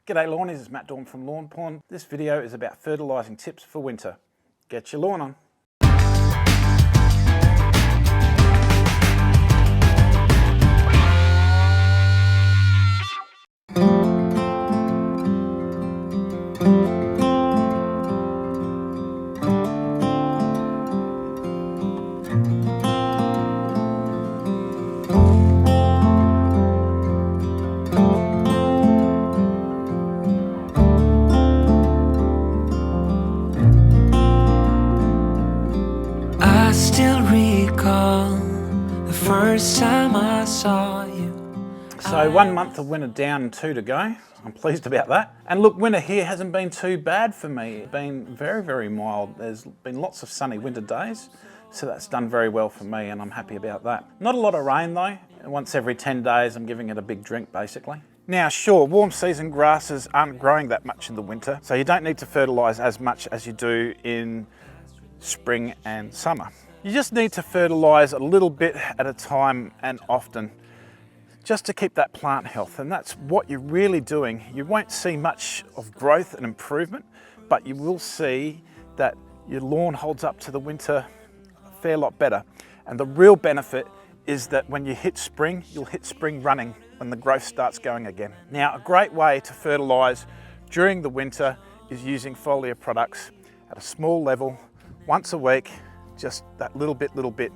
G'day Lawnies, it's Matt Dorn from Lawnporn. This video is about fertilising tips for winter. Get your lawn on. First time I saw you. So 1 month of winter down and 2 to go. I'm pleased about that. And look, winter here hasn't been too bad for me. It's been very, very mild. There's been lots of sunny winter days, so that's done very well for me and I'm happy about that. Not a lot of rain though. Once every 10 days I'm giving it a big drink basically. Now sure, warm season grasses aren't growing that much in the winter, so you don't need to fertilise as much as you do in spring and summer. You just need to fertilise a little bit at a time and often, just to keep that plant health, and that's what you're really doing. You won't see much of growth and improvement, but you will see that your lawn holds up to the winter a fair lot better. And the real benefit is that when you hit spring, you'll hit spring running when the growth starts going again. Now, a great way to fertilise during the winter is using Foliar products at a small level, once a week, just that little bit.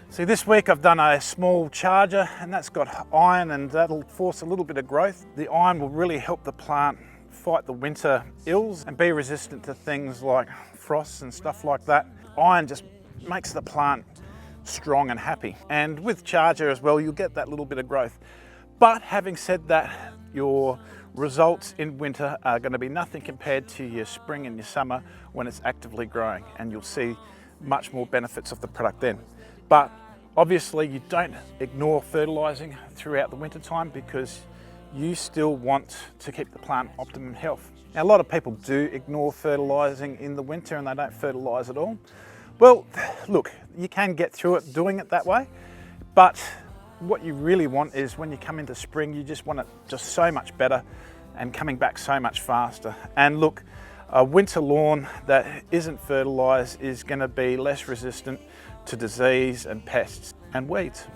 See, this week I've done a small charger and that's got iron and that'll force a little bit of growth. The iron will really help the plant fight the winter ills and be resistant to things like frosts and stuff like that. Iron just makes the plant strong and happy. And with charger as well, you'll get that little bit of growth. But having said that, your results in winter are going to be nothing compared to your spring and your summer when it's actively growing, and you'll see much more benefits of the product then. But obviously you don't ignore fertilising throughout the winter time because you still want to keep the plant optimum health. Now a lot of people do ignore fertilising in the winter and they don't fertilise at all. Well, look, you can get through it doing it that way, but what you really want is when you come into spring, you just want it just so much better and coming back so much faster. And look, a winter lawn that isn't fertilised is going to be less resistant to disease and pests and weeds.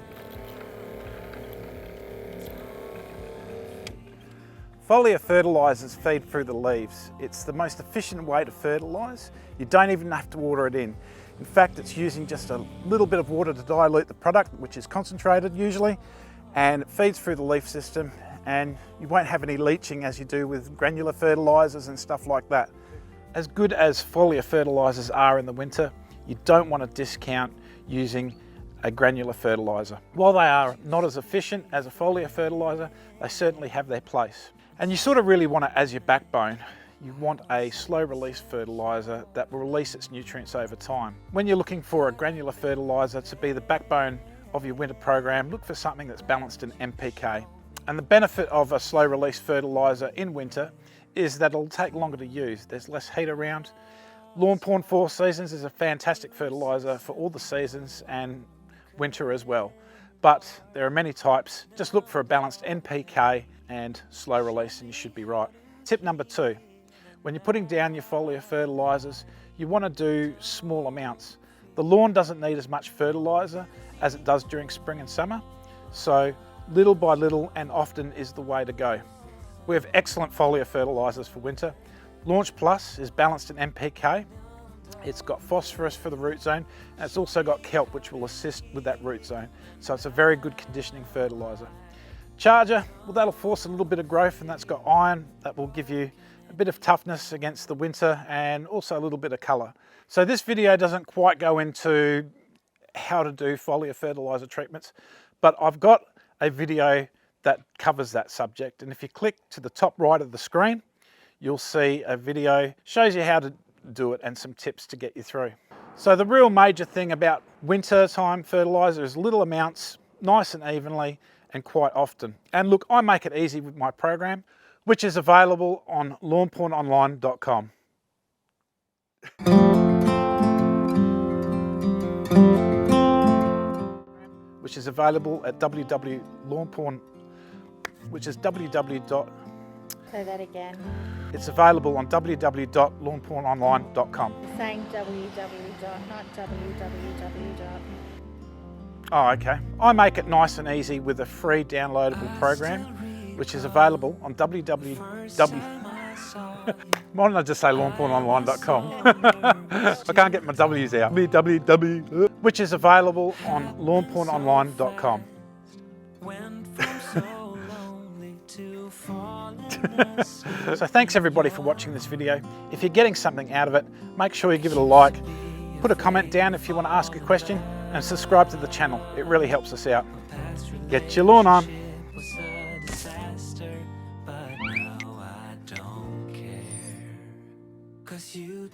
Foliar fertilisers feed through the leaves. It's the most efficient way to fertilise. You don't even have to water it in. In fact, it's using just a little bit of water to dilute the product, which is concentrated usually, and it feeds through the leaf system, and you won't have any leeching as you do with granular fertilisers and stuff like that. As good as Foliar fertilisers are in the winter, you don't want to discount using a granular fertiliser. While they are not as efficient as a Foliar fertiliser, they certainly have their place. And you sort of really want it as your backbone. You want a slow release fertiliser that will release its nutrients over time. When you're looking for a granular fertiliser to be the backbone of your winter program, look for something that's balanced in NPK. And the benefit of a slow release fertiliser in winter is that it'll take longer to use. There's less heat around. Lawnporn 4 Seasons is a fantastic fertiliser for all the seasons and winter as well. But there are many types. Just look for a balanced NPK and slow release and you should be right. Tip number 2, when you're putting down your Foliar fertilisers, you want to do small amounts. The lawn doesn't need as much fertiliser as it does during spring and summer, so little by little and often is the way to go. We have excellent Foliar fertilisers for winter. Launch Plus is balanced in NPK. It's got phosphorus for the root zone, and it's also got kelp, which will assist with that root zone. So it's a very good conditioning fertiliser. Charger, well, that'll force a little bit of growth, and that's got iron that will give you a bit of toughness against the winter and also a little bit of colour. So this video doesn't quite go into how to do Foliar fertiliser treatments, but I've got a video that covers that subject, and if you click to the top right of the screen, you'll see a video shows you how to do it and some tips to get you through. So the real major thing about winter time fertiliser is little amounts, nice and evenly and quite often. And look, I make it easy with my program, which is available on lawnpornonline.com. Which is available at www.lawnporn.com. which is www.lawnporn.com. Say that again. It's available on www.lawnpornonline.com. You're saying www dot, not www dot. Oh, okay. I make it nice and easy with a free downloadable program, which is available on www. Why don't I just say lawnpornonline.com? I can't get my W's out. www, which is available on lawnpornonline.com. So thanks everybody for watching this video. If you're getting something out of it, make sure you give it a like, put a comment down if you want to ask a question, and subscribe to the channel. It really helps us out. Get your lawn on. You